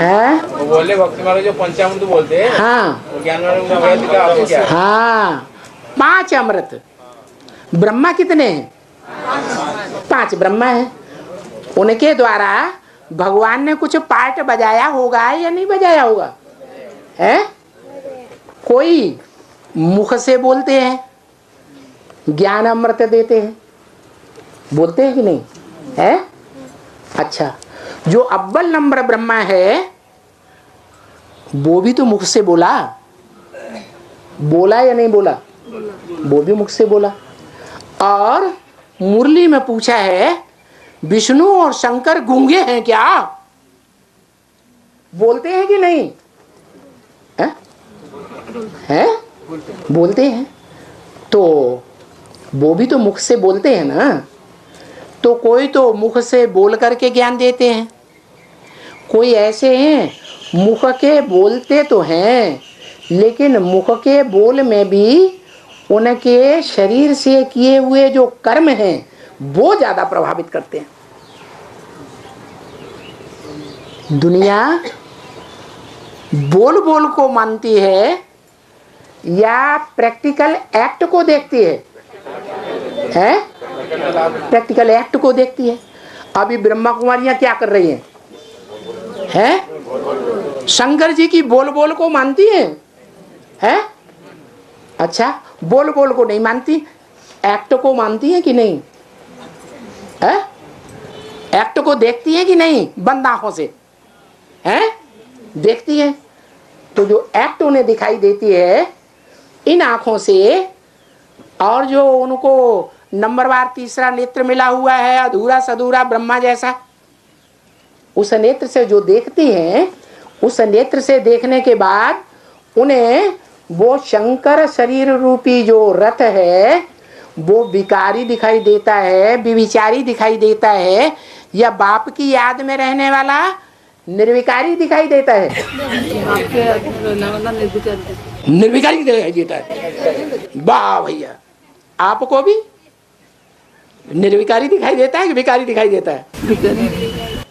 वो बोले भक्ति मार्ग जो पंचामृत बोलते हैं, हाँ वो ज्ञान मार्ग का वेद का अर्थ क्या है? हाँ, 5 अमृत। ब्रह्मा कितने हैं? 5 ब्रह्मा है। उनके द्वारा भगवान ने कुछ पार्ट बजाया होगा या नहीं बजाया होगा? है? कोई मुख से बोलते हैं, ज्ञान अमृत देते हैं, बोलते हैं कि नहीं? है? अच्छा, जो अव्वल नंबर ब्रह्मा है वो भी तो मुख से बोला या नहीं बोला? वो भी मुख से बोला। और मुरली में पूछा है विष्णु और शंकर गूंगे हैं क्या? बोलते हैं कि नहीं? है? बोलते हैं। तो वो भी तो मुख से बोलते हैं ना। तो कोई तो मुख से बोल करके ज्ञान देते हैं, कोई ऐसे हैं मुख के बोलते तो हैं लेकिन मुख के बोल में भी उनके शरीर से किए हुए जो कर्म हैं वो ज्यादा प्रभावित करते हैं। दुनिया बोल बोल को मानती है या प्रैक्टिकल एक्ट को देखती है? प्रैक्टिकल एक्ट को देखती है। अभी ब्रह्मा कुमारियां क्या कर रही हैं? शंकर जी की बोल बोल को मानती हैं? अच्छा, बोल बोल को नहीं मानती, एक्ट को मानती है कि नहीं? एक्ट को देखती है कि नहीं? बंद आंखों से देखती है। तो जो एक्ट उन्हें दिखाई देती है इन आंखों से, और जो उनको नंबरवार तीसरा नेत्र मिला हुआ है अधूरा सधूरा ब्रह्मा जैसा, उस नेत्र से जो देखती हैं, उस नेत्र से देखने के बाद उन्हें वो शंकर शरीर रूपी जो रथ है वो विकारी दिखाई देता है, विविचारी दिखाई देता है, या बाप की याद में रहने वाला निर्विकारी दिखाई देता है? निर्विकारी दिखाई देता है। वाह भैया, आपको भी निर्विकारी दिखाई देता है कि विकारी दिखाई देता है?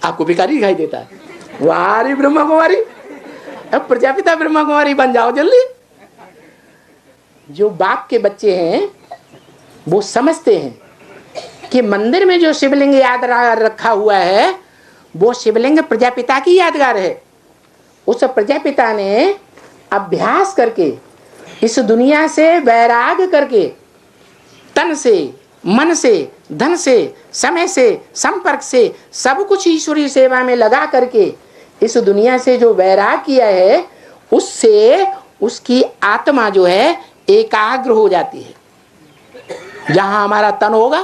आपको विकारी दिखाई देता है। वाह रे ब्रह्मा कुमारी, अब प्रजापिता ब्रह्मा कुमारी बन जाओ जल्दी। जो बाप के बच्चे हैं वो समझते हैं कि मंदिर में जो शिवलिंग याद रखा हुआ है वो शिवलिंग प्रजापिता की यादगार है। उस प्रजापिता ने अभ्यास करके इस दुनिया से वैराग करके, तन से, मन से, धन से, समय से, संपर्क से, सब कुछ ईश्वरीय सेवा में लगा करके इस दुनिया से जो वैराग किया है उससे उसकी आत्मा जो है एकाग्र हो जाती है। जहां हमारा तन होगा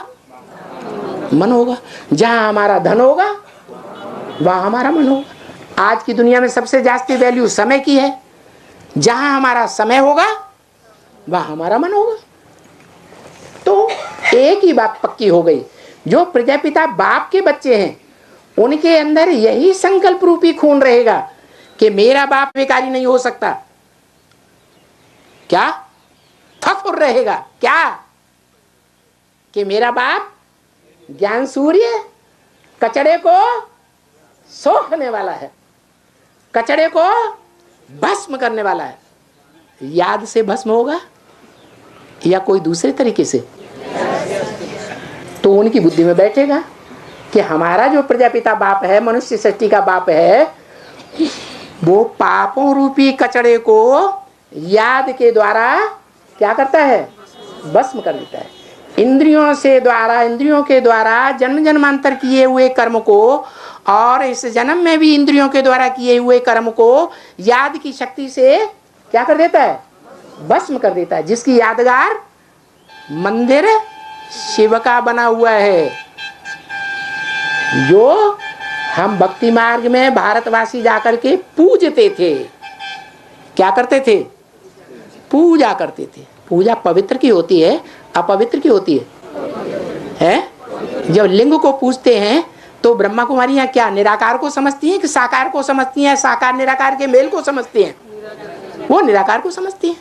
मन होगा, जहां हमारा धन होगा वहां हमारा मन होगा। आज की दुनिया में सबसे जास्ती वैल्यू समय की है। जहां हमारा समय होगा वहां हमारा मन होगा। तो एक ही बात पक्की हो गई, जो प्रजापिता बाप के बच्चे हैं उनके अंदर यही संकल्प रूपी खून रहेगा कि मेरा बाप विकारी नहीं हो सकता। क्या फख्र रहेगा? क्या कि मेरा बाप ज्ञान सूर्य कचड़े को सोखने वाला है, कचड़े को भस्म करने वाला है। याद से भस्म होगा या कोई दूसरे तरीके से? तो उनकी बुद्धि में बैठेगा कि हमारा जो प्रजापिता बाप है, मनुष्य सृष्टि का बाप है, वो पापों रूपी कचड़े को याद के द्वारा क्या करता है? भस्म कर देता है। इंद्रियों के द्वारा जन्म जन्मांतर किए हुए कर्म को और इस जन्म में भी इंद्रियों के द्वारा किए हुए कर्म को याद की शक्ति से क्या कर देता है? भस्म कर देता है। जिसकी यादगार मंदिर शिव का बना हुआ है, जो हम भक्ति मार्ग में भारतवासी जाकर के पूजते थे। क्या करते थे? पूजा करते थे। पूजा पवित्र की होती है, अपवित्र की होती है? जब लिंग को पूजते हैं तो ब्रह्मा कुमारियां क्या निराकार को समझती हैं कि साकार को समझती हैं? साकार निराकार के मेल को समझती हैं? वो निराकार को समझती हैं।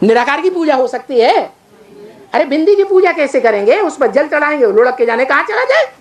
निराकार की पूजा हो सकती है? अरे बिंदी की पूजा कैसे करेंगे? उस पर जल चढ़ाएंगे, लुढ़क के जाने कहाँ चला जाए।